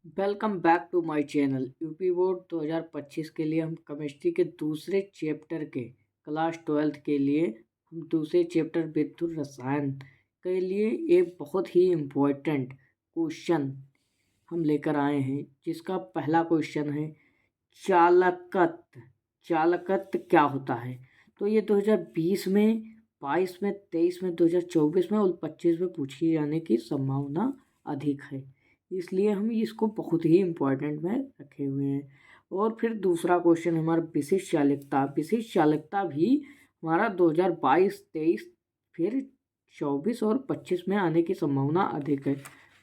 Welcome back to my channel. UP board 2025 के लिए हम केमिस्ट्री के दूसरे चैप्टर के क्लास 12th के लिए हम दूसरे चैप्टर विद्युत रसायन के लिए एक बहुत ही इम्पोर्टेंट क्वेश्चन हम लेकर आए हैं, जिसका पहला क्वेश्चन है चालकत्व। चालकत्व क्या होता है? तो ये 2020 में, 22 में, 23 में, 2024 में और 25 में पूछी जाने की संभावना अधिक है, इसलिए हम इसको बहुत ही इम्पोर्टेंट में रखे हुए हैं। और फिर दूसरा क्वेश्चन हमारा विशिष्ट चालकता। विशिष्ट चालकता भी हमारा 2022, 23, फिर 24 और 25 में आने की संभावना अधिक है।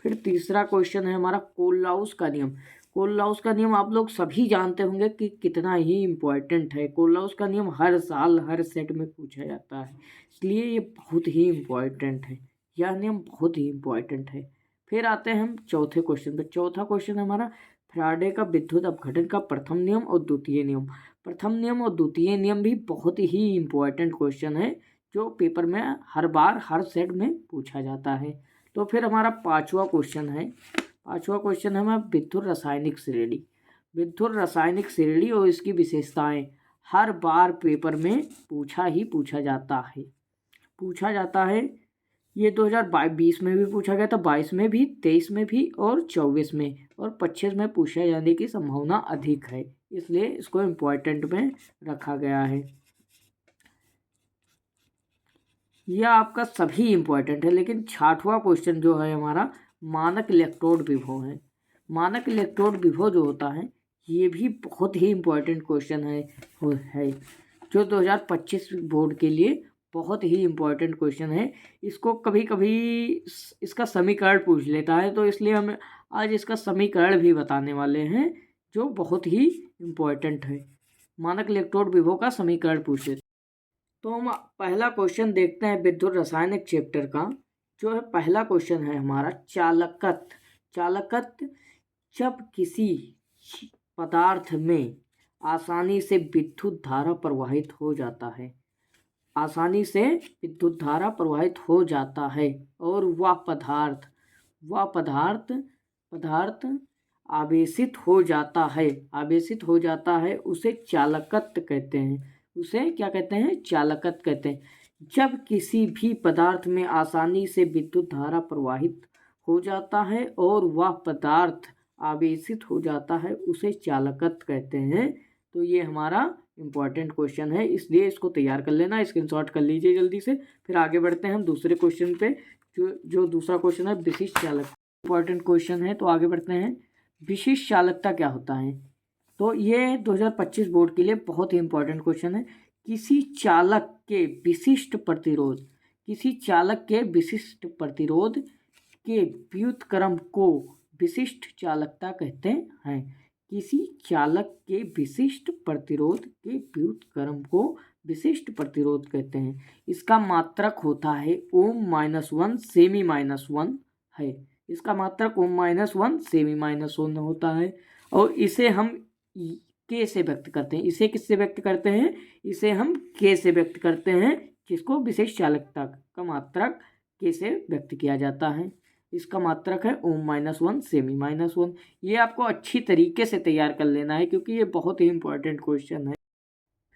फिर तीसरा क्वेश्चन है हमारा कोललाउस का नियम। कोललाउस का नियम आप लोग सभी जानते होंगे कि कितना ही इम्पोर्टेंट है। कोललाउस का नियम हर साल हर सेट में पूछा जाता है, इसलिए ये बहुत ही इम्पोर्टेंट है। यह नियम बहुत ही इम्पोर्टेंट है। फिर आते हैं हम चौथे क्वेश्चन पे। चौथा क्वेश्चन हमारा फैराडे का विद्युत अपघटन का प्रथम नियम और द्वितीय नियम। प्रथम नियम और द्वितीय नियम भी बहुत ही इम्पोर्टेंट क्वेश्चन है, जो पेपर में हर बार हर सेट में पूछा जाता है। तो फिर हमारा पांचवा क्वेश्चन है हमारा विद्युत रासायनिक श्रेणी। विद्युत रासायनिक श्रेणी और इसकी विशेषताएं हर बार पेपर में पूछा जाता है। ये 2020 में भी पूछा गया था, 22 में भी, 23 में भी और 24 में और 25 में पूछे जाने की संभावना अधिक है, इसलिए इसको इम्पोर्टेंट में रखा गया है। यह आपका सभी इम्पोर्टेंट है, लेकिन छठवां क्वेश्चन जो है हमारा मानक इलेक्ट्रोड विभव है। मानक इलेक्ट्रोड विभव जो होता है ये भी बहुत ही इम्पोर्टेंट क्वेश्चन है जो 2025 बोर्ड के लिए बहुत ही इम्पोर्टेंट क्वेश्चन है। इसको कभी कभी इसका समीकरण पूछ लेता है, तो इसलिए हम आज इसका समीकरण भी बताने वाले हैं, जो बहुत ही इम्पोर्टेंट है। मानक इलेक्ट्रोड विभव का समीकरण पूछे तो हम पहला क्वेश्चन देखते हैं विद्युत रासायनिक चैप्टर का। जो है पहला क्वेश्चन है हमारा चालकत्व। चालकत्व जब किसी पदार्थ में आसानी से विद्युत धारा प्रवाहित हो जाता है, आसानी से विद्युत धारा प्रवाहित हो जाता है और वह पदार्थ आवेशित हो जाता है, उसे चालकत्व कहते हैं। उसे क्या कहते हैं? चालकत्व कहते हैं। जब किसी भी पदार्थ में आसानी से विद्युत धारा प्रवाहित हो जाता है और वह पदार्थ आवेशित हो जाता है, उसे चालकत्व कहते हैं। तो ये हमारा इम्पॉर्टेंट क्वेश्चन है, इसलिए इसको तैयार कर लेना, स्क्रीनशॉट कर लीजिए जल्दी से। फिर आगे बढ़ते हैं हम दूसरे क्वेश्चन पे। जो दूसरा क्वेश्चन है विशिष्ट चालकता, इम्पॉर्टेंट क्वेश्चन है। तो आगे बढ़ते हैं। विशिष्ट चालकता क्या होता है? तो ये 2025 बोर्ड के लिए बहुत ही इम्पोर्टेंट क्वेश्चन है। किसी चालक के विशिष्ट प्रतिरोध के व्युत्क्रम को विशिष्ट चालकता कहते हैं। किसी चालक के विशिष्ट प्रतिरोध के व्युत्क्रम को विशिष्ट प्रतिरोध कहते हैं। इसका मात्रक होता है ओम-1 सेमी-1 है। इसका मात्रक ओम-1 सेमी-1 होता है और इसे हम के से व्यक्त करते हैं। इसे किससे व्यक्त करते हैं? इसे हम के से व्यक्त करते हैं, जिसको विशेष चालकता का मात्रक के से व्यक्त किया जाता है। इसका मात्रक है ओम-1 सेमी-1। ये आपको अच्छी तरीके से तैयार कर लेना है, क्योंकि ये बहुत ही इम्पोर्टेंट क्वेश्चन है।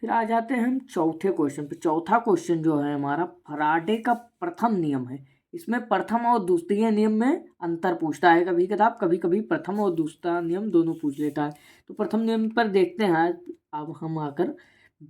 फिर आ जाते हैं हम चौथे क्वेश्चन पे। चौथा क्वेश्चन जो है हमारा फैराडे का प्रथम नियम है। इसमें प्रथम और द्वितीय नियम में अंतर पूछता है कभी कभी प्रथम और दूसरा नियम दोनों पूछ लेता है। तो प्रथम नियम पर देखते हैं अब हम आकर।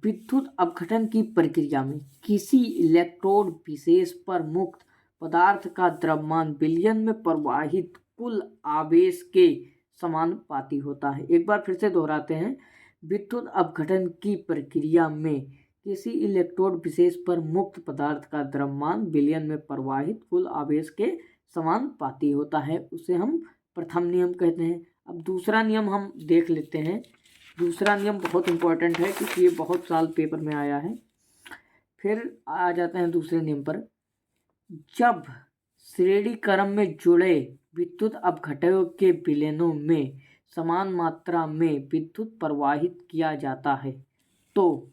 विद्युत अपघटन की प्रक्रिया में किसी इलेक्ट्रोड विशेष पर मुक्त पदार्थ का द्रव्यमान विलयन में प्रवाहित कुल आवेश के समानुपाती होता है। एक बार फिर से दोहराते हैं। विद्युत अपघटन की प्रक्रिया में किसी इलेक्ट्रोड विशेष पर मुक्त पदार्थ का द्रव्यमान विलयन में प्रवाहित कुल आवेश के समानुपाती होता है, उसे हम प्रथम नियम कहते हैं। अब दूसरा नियम हम देख लेते हैं। दूसरा नियम बहुत इंपॉर्टेंट है, क्योंकि ये बहुत साल पेपर में आया है। फिर आ जाते हैं दूसरे नियम पर। जब श्रेणी क्रम में जुड़े विद्युत अपघटकों के विलयनों में समान मात्रा में विद्युत प्रवाहित किया जाता है, तो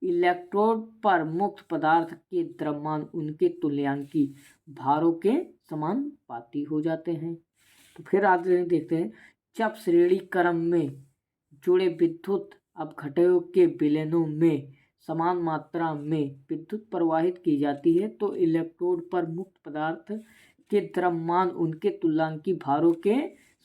इलेक्ट्रोड पर मुक्त पदार्थ के द्रव्यमान उनके तुल्यांकी भारों के समानुपाती हो जाते हैं। तो फिर आगे देखते हैं। जब श्रेणी क्रम में जुड़े विद्युत अपघटकों के विलयनों में समान मात्रा में विद्युत प्रवाहित की जाती है तो इलेक्ट्रोड पर मुक्त पदार्थ के द्रव्यमान उनके तुल्यकालिक भारों के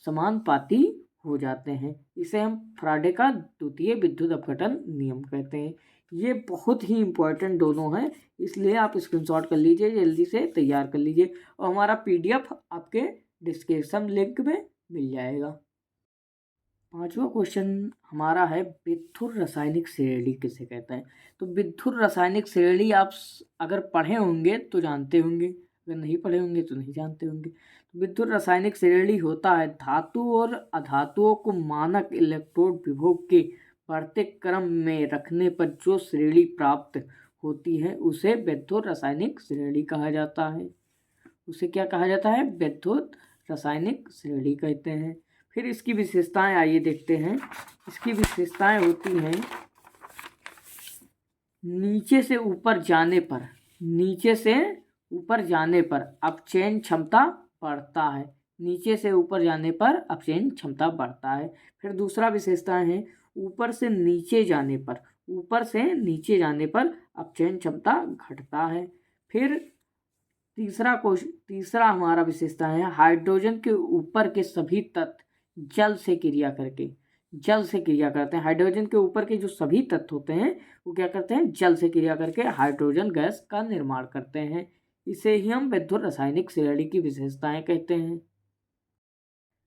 समानुपाती हो जाते हैं। इसे हम फ्राडे का द्वितीय विद्युत अपघटन नियम कहते हैं। ये बहुत ही इम्पोर्टेंट दोनों हैं, इसलिए आप स्क्रीनशॉट कर लीजिए, जल्दी से तैयार कर लीजिए और हमारा पीडीएफ आपके डिस्क्रिप्शन लिंक में मिल जाएगा। पांचवा क्वेश्चन हमारा है विद्युत रासायनिक श्रेणी किसे कहते हैं। तो विद्युत रासायनिक श्रेणी आप अगर पढ़े होंगे तो जानते होंगे, अगर नहीं पढ़े होंगे तो नहीं जानते होंगे। तो विद्युत रासायनिक श्रेणी होता है धातु और अधातुओं को मानक इलेक्ट्रोड विभव के बढ़ते क्रम में रखने पर जो श्रेणी प्राप्त होती है उसे विद्युत रासायनिक श्रेणी कहा जाता है। उसे क्या कहा जाता है? विद्युत रासायनिक श्रेणी कहते हैं। फिर इसकी विशेषताएं आइए देखते हैं। इसकी विशेषताएं होती हैं नीचे से ऊपर जाने पर अपचयन क्षमता बढ़ता है। नीचे से ऊपर जाने पर अपचयन क्षमता बढ़ता है। फिर दूसरा विशेषताएं हैं ऊपर से नीचे जाने पर अपचयन क्षमता घटता है। फिर तीसरा हमारा विशेषता है हाइड्रोजन के ऊपर के सभी तत्व जल से क्रिया करते हैं। हाइड्रोजन के ऊपर के जो सभी तत्व होते हैं वो क्या करते हैं? जल से क्रिया करके हाइड्रोजन गैस का निर्माण करते हैं। इसे ही हम विद्युत रासायनिक श्रेणी की विशेषताएं कहते हैं।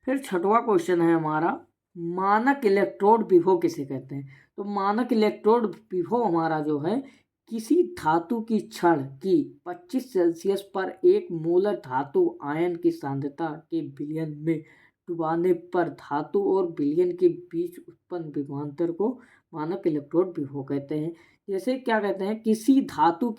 फिर छठवां क्वेश्चन है हमारा मानक इलेक्ट्रोड विभव किसे कहते हैं। तो मानक इलेक्ट्रोड विभव हमारा जो है किसी धातु की क्षण की 25 सेल्सियस पर एक मोलर धातु आयन की सांद्रता के विलयन में डुबाने पर धातु और विलयन के बीच उत्पन्न विभवांतर को मानक इलेक्ट्रोड विभव कहते हैं। जैसे क्या कहते हैं? किसी धातु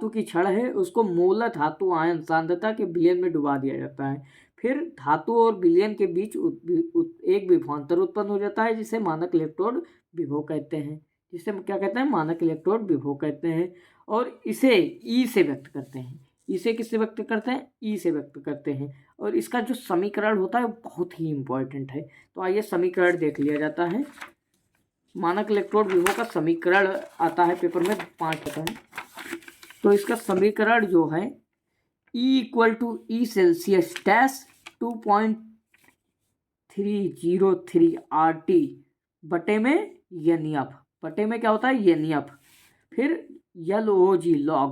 की छड़ है उसको मोलर धातु आयन सांद्रता के विलयन में डुबा दिया जाता है। फिर धातु और विलयन के बीच एक विभवांतर उत्पन्न हो जाता है जिसे मानक इलेक्ट्रोड विभव कहते हैं। जिसे क्या कहते हैं? मानक इलेक्ट्रोड विभव कहते हैं। और इसे ई से व्यक्त करते हैं। इसे किससे व्यक्त करते हैं? ई से व्यक्त करते हैं। और इसका जो समीकरण होता है वो बहुत ही इम्पोर्टेंट है। तो आइए समीकरण देख लिया जाता है। मानक इलेक्ट्रोड विभव का समीकरण आता है पेपर में 5 आता है। तो इसका समीकरण जो है E = E Celsius dash 2.303 RT बटे में NF, बटे में क्या होता है? NF। फिर LOG log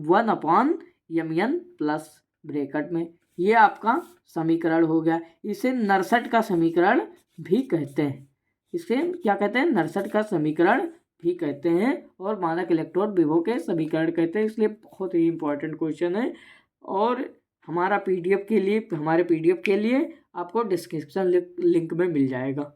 1/mn plus bracket में। ये आपका समीकरण हो गया। इसे नरसट का समीकरण भी कहते हैं। इसे क्या कहते हैं? नरसट का समीकरण भी कहते हैं और मानक इलेक्ट्रोड विभव के समीकरण कहते हैं। इसलिए बहुत ही इंपॉर्टेंट क्वेश्चन है। और हमारे पीडीएफ के लिए आपको डिस्क्रिप्शन लिंक में मिल जाएगा।